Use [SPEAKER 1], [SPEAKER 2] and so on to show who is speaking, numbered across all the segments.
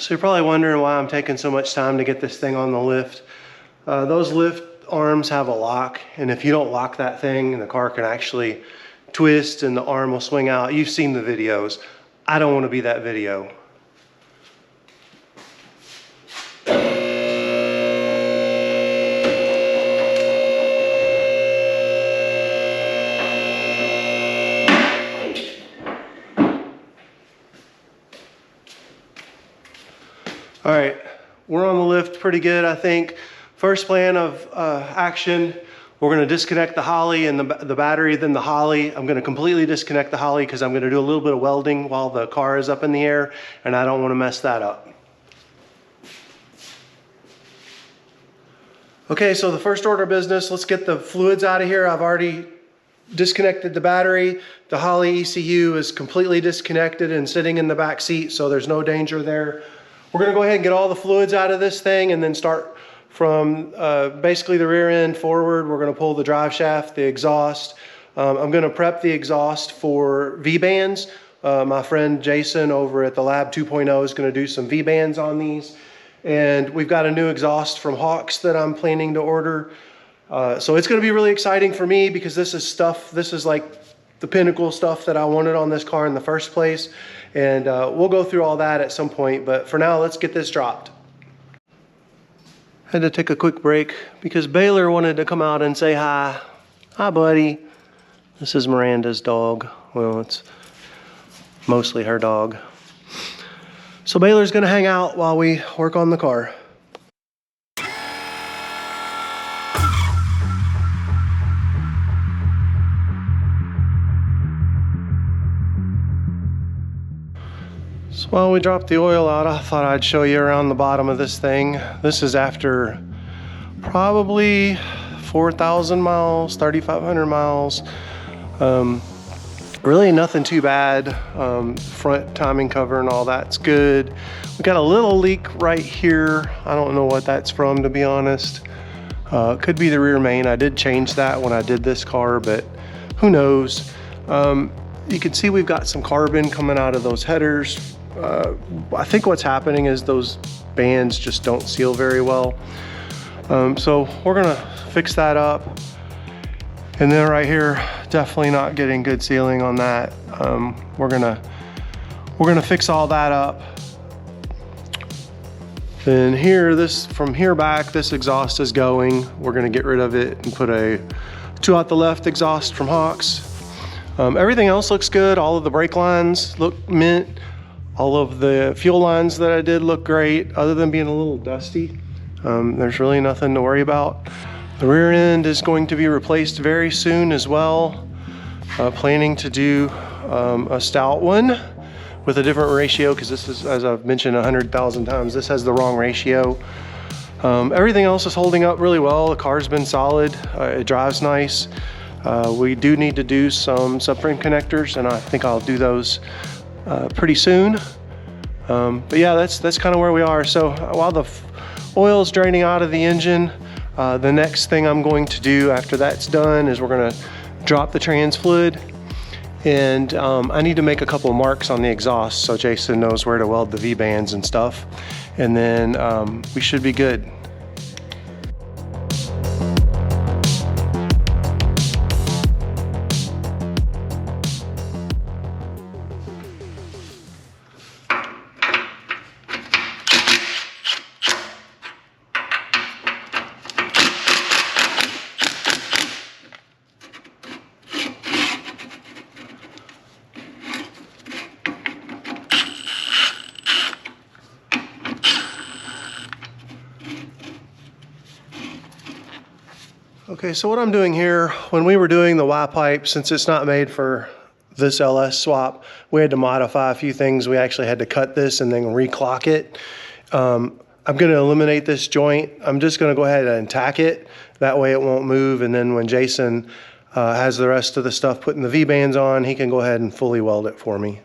[SPEAKER 1] So you're probably wondering why I'm taking so much time to get this thing on the lift. Those lift arms have a lock, and if you don't lock that thing, the car can actually twist and the arm will swing out. You've seen the videos. I don't want to be that video. All right, we're on the lift pretty good, I think. First plan of action, we're gonna disconnect the Holly and the battery, then the Holly. I'm gonna completely disconnect the Holly because I'm gonna do a little bit of welding while the car is up in the air, and I don't wanna mess that up. Okay, so the first order of business, let's get the fluids out of here. I've already disconnected the battery. The Holly ECU is completely disconnected and sitting in the back seat, so there's no danger there. We're gonna go ahead and get all the fluids out of this thing and then start from basically the rear end forward. We're gonna pull the drive shaft, the exhaust. I'm gonna prep the exhaust for V-bands. My friend Jason over at the Lab 2.0 is gonna do some V-bands on these. And we've got a new exhaust from Hawks that I'm planning to order. So it's gonna be really exciting for me because this is like the pinnacle stuff that I wanted on this car in the first place. And we'll go through all that at some point, but for now, let's get this dropped. Had to take a quick break because Baylor wanted to come out and say hi. Hi, buddy. This is Miranda's dog. Well, it's mostly her dog. So Baylor's gonna hang out while we work on the car. So while we dropped the oil out, I thought I'd show you around the bottom of this thing. This is after probably 4,000 miles, 3,500 miles. Really nothing too bad. Front timing cover and all that's good. We got a little leak right here. I don't know what that's from, to be honest. Could be the rear main. I did change that when I did this car, but who knows? You can see we've got some carbon coming out of those headers. I think what's happening is those bands just don't seal very well. So we're gonna fix that up. And then right here, definitely not getting good sealing on that. We're gonna fix all that up. Then here, from here back, this exhaust is going. We're gonna get rid of it and put a 2 out the left exhaust from Hawks. Everything else looks good. All of the brake lines look mint. All of the fuel lines that I did look great, other than being a little dusty. There's really nothing to worry about. The rear end is going to be replaced very soon as well. Planning to do a stout one with a different ratio, because this is, as I've mentioned 100,000 times, this has the wrong ratio. Everything else is holding up really well. The car's been solid. It drives nice. We do need to do some subframe connectors, and I think I'll do those pretty soon. But yeah, that's kind of where we are. So while the oil's draining out of the engine, the next thing I'm going to do after that's done is we're gonna drop the trans fluid, and I need to make a couple of marks on the exhaust so Jason knows where to weld the V-bands and stuff, and then we should be good. Okay, so what I'm doing here, when we were doing the Y pipe, since it's not made for this LS swap, we had to modify a few things. We actually had to cut this and then reclock it. I'm gonna eliminate this joint. I'm just gonna go ahead and tack it. That way it won't move, and then when Jason has the rest of the stuff putting the V-bands on, he can go ahead and fully weld it for me.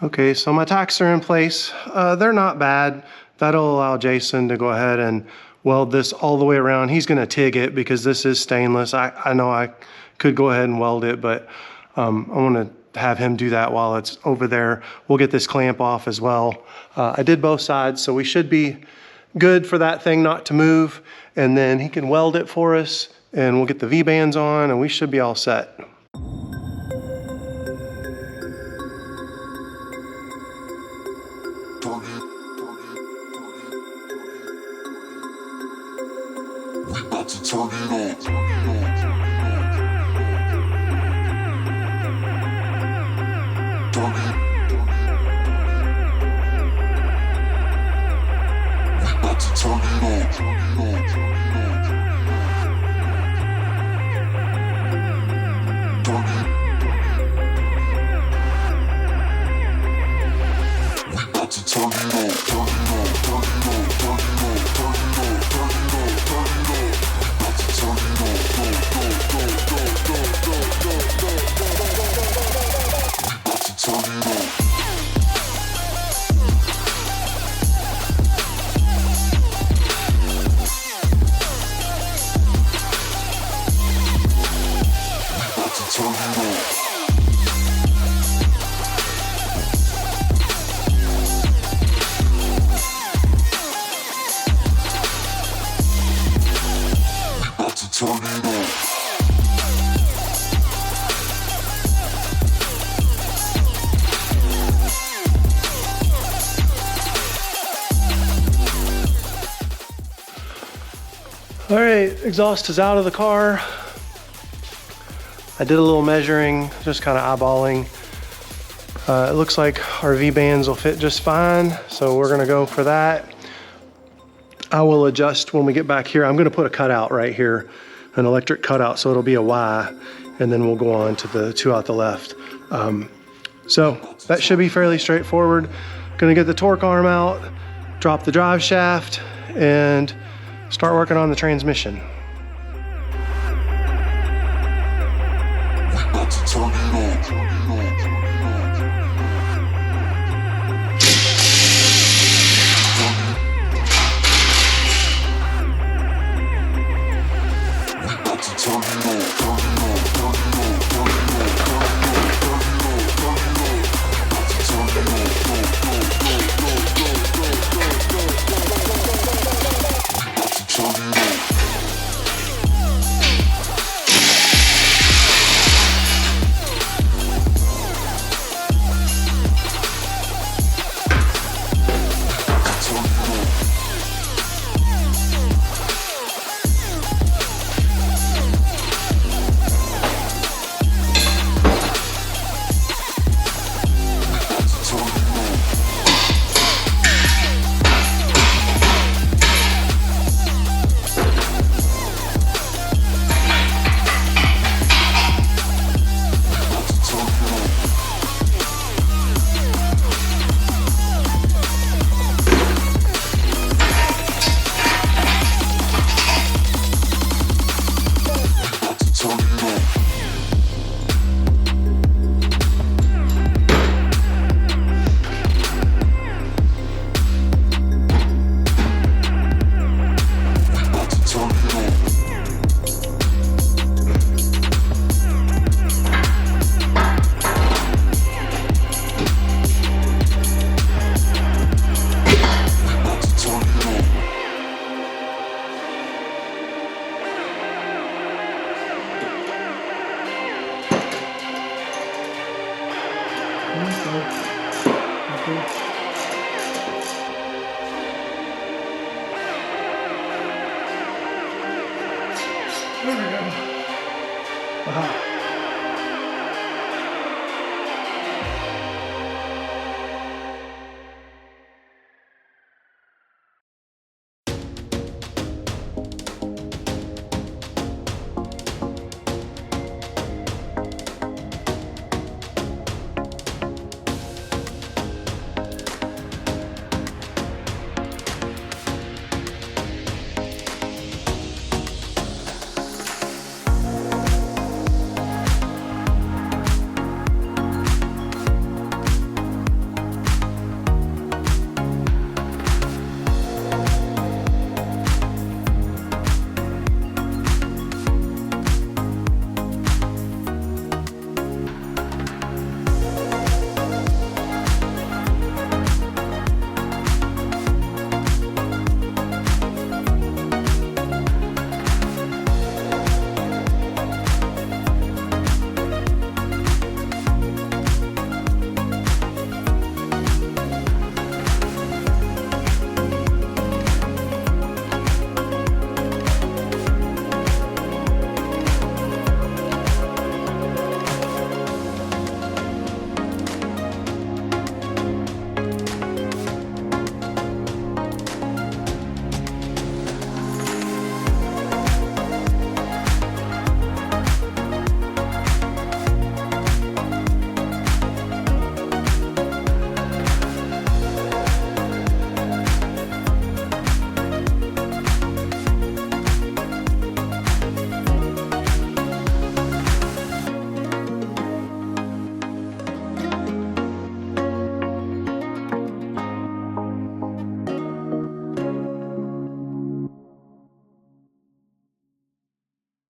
[SPEAKER 1] Okay, so my tacks are in place. They're not bad. That'll allow Jason to go ahead and weld this all the way around. He's gonna TIG it because this is stainless. I know I could go ahead and weld it, but I wanna have him do that while it's over there. We'll get this clamp off as well. I did both sides, so we should be good for that thing not to move. And then he can weld it for us and we'll get the V-bands on and we should be all set. All right, exhaust is out of the car. I did a little measuring, just kind of eyeballing. It looks like our V-bands will fit just fine, so we're gonna go for that. I will adjust when we get back here. I'm gonna put a cutout right here, an electric cutout, so it'll be a Y, and then we'll go on to the two out the left. So that should be fairly straightforward. Gonna get the torque arm out, drop the drive shaft, and start working on the transmission. There we go. Aha.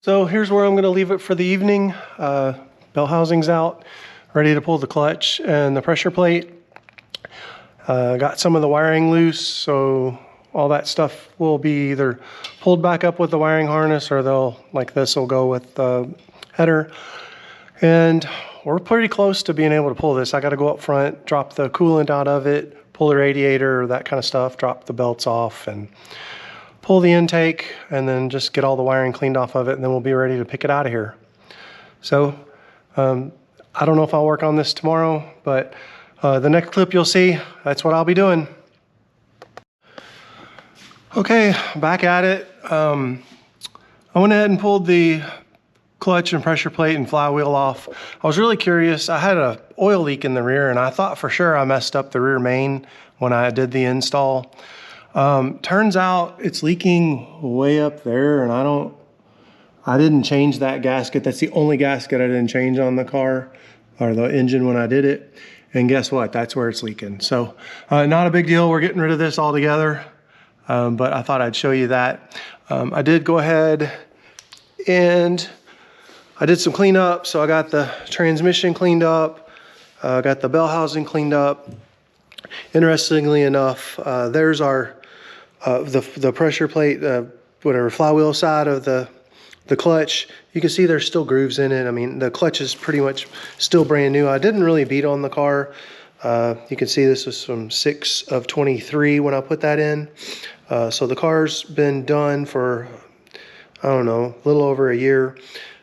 [SPEAKER 1] So here's where I'm going to leave it for the evening. Bell housing's out, ready to pull the clutch and the pressure plate. Got some of the wiring loose, so all that stuff will be either pulled back up with the wiring harness, or they'll, like this, will go with the header. And we're pretty close to being able to pull this. I got to go up front, drop the coolant out of it, pull the radiator, that kind of stuff, drop the belts off, and pull the intake, and then just get all the wiring cleaned off of it, and then we'll be ready to pick it out of here. So I don't know if I'll work on this tomorrow, but the next clip you'll see, that's what I'll be doing. Okay, back at it. I went ahead and pulled the clutch and pressure plate and flywheel off. I was really curious. I had an oil leak in the rear, and I thought for sure I messed up the rear main when I did the install. Turns out it's leaking way up there, and I didn't change that gasket. That's the only gasket I didn't change on the car or the engine when I did it. And guess what? That's where it's leaking. So not a big deal. We're getting rid of this altogether. But I thought I'd show you that. I did go ahead and I did some cleanup. So I got the transmission cleaned up. Got the bell housing cleaned up. Interestingly enough, there's our the pressure plate, whatever, flywheel side of the clutch. You can see there's still grooves in it. I mean, the clutch is pretty much still brand new. I didn't really beat on the car. You can see this was from 6 of 23 when I put that in. So the car's been done for, I don't know, a little over a year.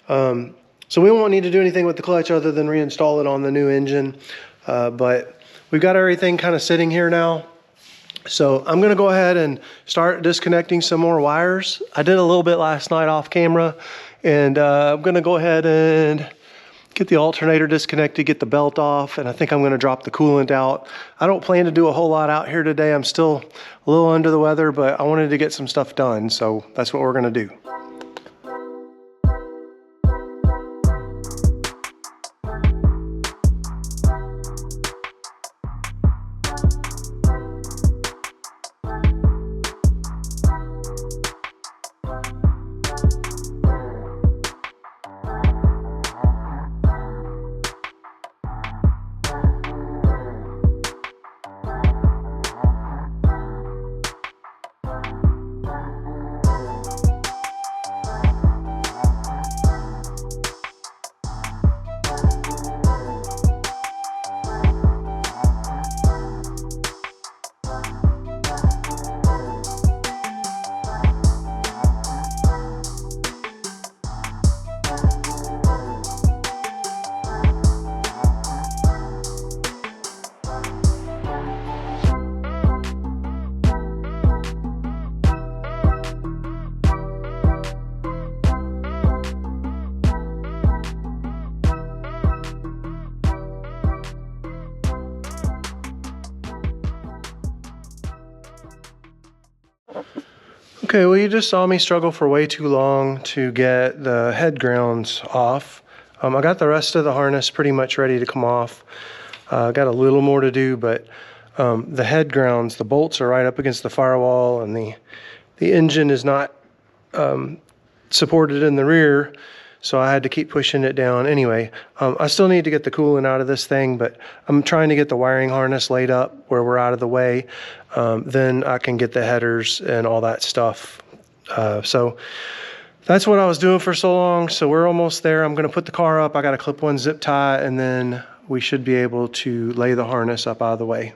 [SPEAKER 1] So we won't need to do anything with the clutch other than reinstall it on the new engine. But we've got everything kind of sitting here now. So I'm gonna go ahead and start disconnecting some more wires. I did a little bit last night off camera, and I'm gonna go ahead and get the alternator disconnected, get the belt off, and I think I'm gonna drop the coolant out. I don't plan to do a whole lot out here today. I'm still a little under the weather, but I wanted to get some stuff done, so that's what we're gonna do. Okay, well, you just saw me struggle for way too long to get the head grounds off. I got the rest of the harness pretty much ready to come off. Got a little more to do, but the head grounds, the bolts are right up against the firewall, and the engine is not supported in the rear, so I had to keep pushing it down. Anyway, I still need to get the coolant out of this thing, but I'm trying to get the wiring harness laid up where we're out of the way. Then I can get the headers and all that stuff. So that's what I was doing for so long. So we're almost there. I'm going to put the car up. I got a clip-on zip tie, and then we should be able to lay the harness up out of the way.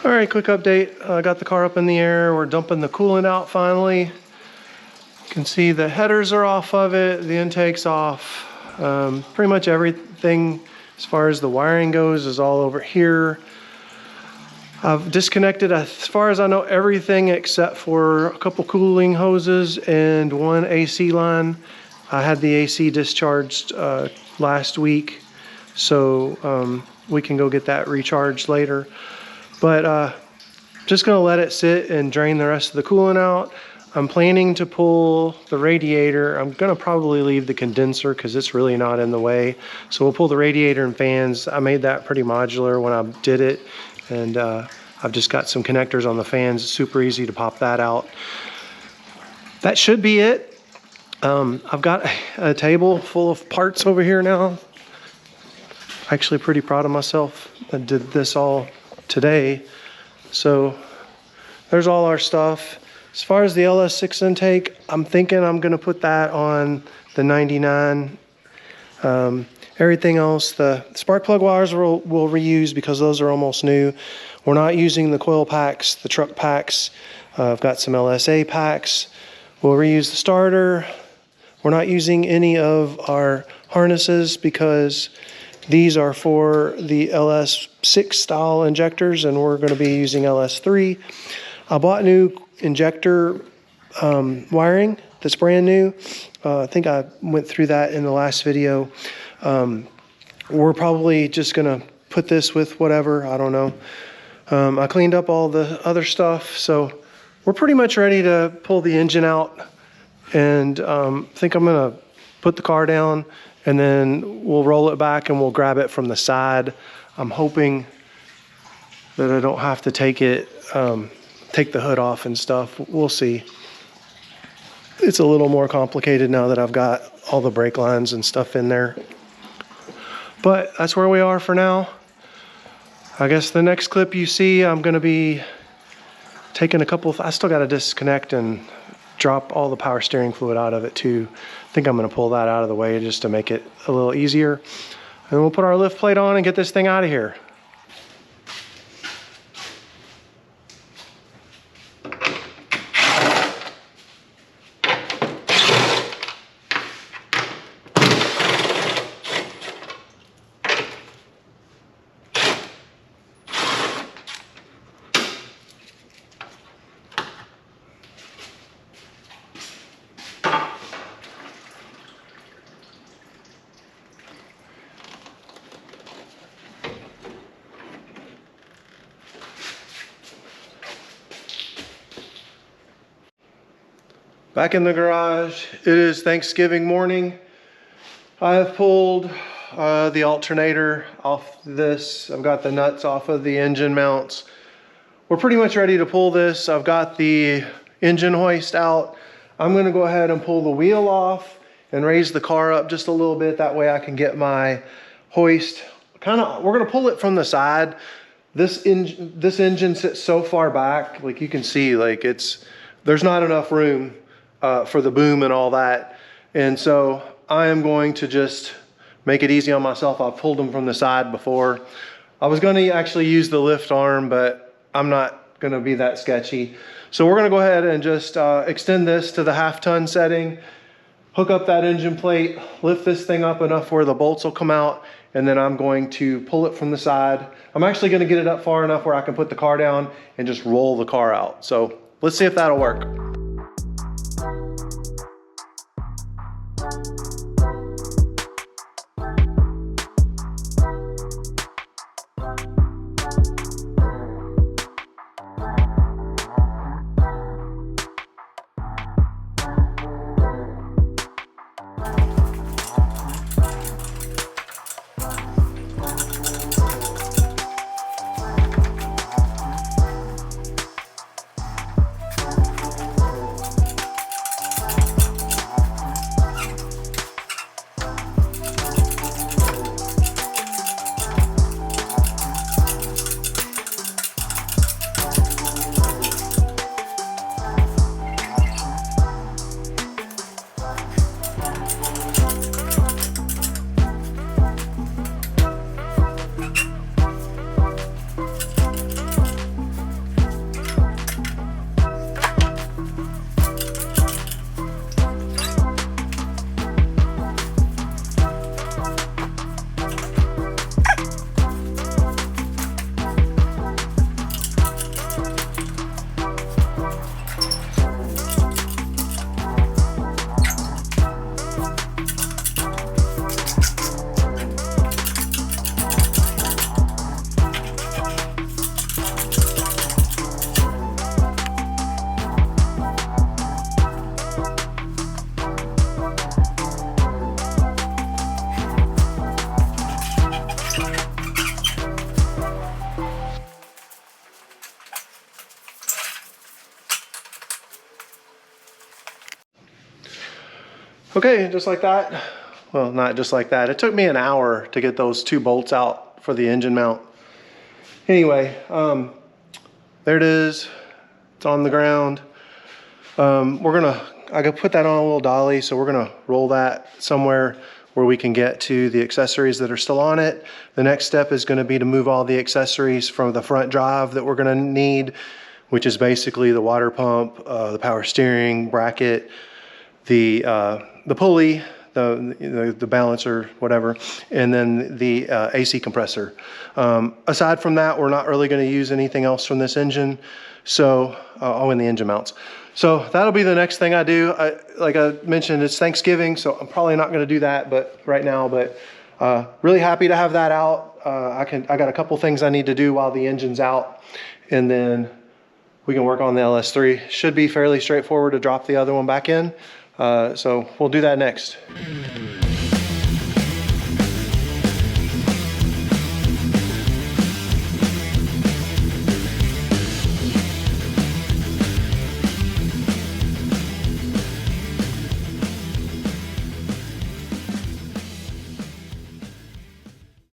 [SPEAKER 1] All right, quick update. I got the car up in the air. We're dumping the coolant out finally. You can see the headers are off of it. The intake's off. Pretty much everything as far as the wiring goes is all over here. I've disconnected, as far as I know, everything except for a couple cooling hoses and one AC line. I had the AC discharged last week, so we can go get that recharged later. But just gonna let it sit and drain the rest of the coolant out. I'm planning to pull the radiator. I'm gonna probably leave the condenser because it's really not in the way. So we'll pull the radiator and fans. I made that pretty modular when I did it. And I've just got some connectors on the fans. It's super easy to pop that out. That should be it. I've got a table full of parts over here now. Actually pretty proud of myself. I did this all today. So there's all our stuff. As far as the LS6 intake, I'm thinking I'm gonna put that on the 99. Everything else, the spark plug wires we'll reuse because those are almost new. We're not using the coil packs, the truck packs. I've got some LSA packs. We'll reuse the starter. We're not using any of our harnesses because these are for the LS6 style injectors and we're gonna be using LS3. I bought new injector wiring that's brand new. I think I went through that in the last video. We're probably just gonna put this with whatever, I don't know. I cleaned up all the other stuff, so we're pretty much ready to pull the engine out, and think I'm gonna put the car down and then we'll roll it back and we'll grab it from the side. I'm hoping that I don't have to take the hood off and stuff. We'll see. It's a little more complicated now that I've got all the brake lines and stuff in there. But that's where we are for now. I guess the next clip you see, I'm gonna be taking I still gotta disconnect and drop all the power steering fluid out of it too. I think I'm gonna pull that out of the way just to make it a little easier. And we'll put our lift plate on and get this thing out of here. Back in the garage, it is Thanksgiving morning. I have pulled the alternator off this. I've got the nuts off of the engine mounts. We're pretty much ready to pull this. I've got the engine hoist out. I'm gonna go ahead and pull the wheel off and raise the car up just a little bit. That way I can get my hoist. We're gonna pull it from the side. This engine sits so far back, like you can see, like there's not enough room for the boom and all that. And so I am going to just make it easy on myself. I've pulled them from the side before. I was gonna actually use the lift arm, but I'm not gonna be that sketchy. So we're gonna go ahead and just extend this to the 1/2 ton setting, hook up that engine plate, lift this thing up enough where the bolts will come out, and then I'm going to pull it from the side. I'm actually gonna get it up far enough where I can put the car down and just roll the car out. So let's see if that'll work. Okay, just like that. Well, not just like that. It took me an hour to get those 2 bolts out for the engine mount. Anyway, there it is. It's on the ground. I could put that on a little dolly, so we're gonna roll that somewhere where we can get to the accessories that are still on it. The next step is gonna be to move all the accessories from the front drive that we're gonna need, which is basically the water pump, the power steering bracket, the pulley, the balancer, whatever, and then the AC compressor. Aside from that, we're not really gonna use anything else from this engine. So, and the engine mounts. So that'll be the next thing I do. Like I mentioned, it's Thanksgiving, so I'm probably not gonna do that right now, but really happy to have that out. I got a couple things I need to do while the engine's out, and then we can work on the LS3. Should be fairly straightforward to drop the other one back in. So we'll do that next.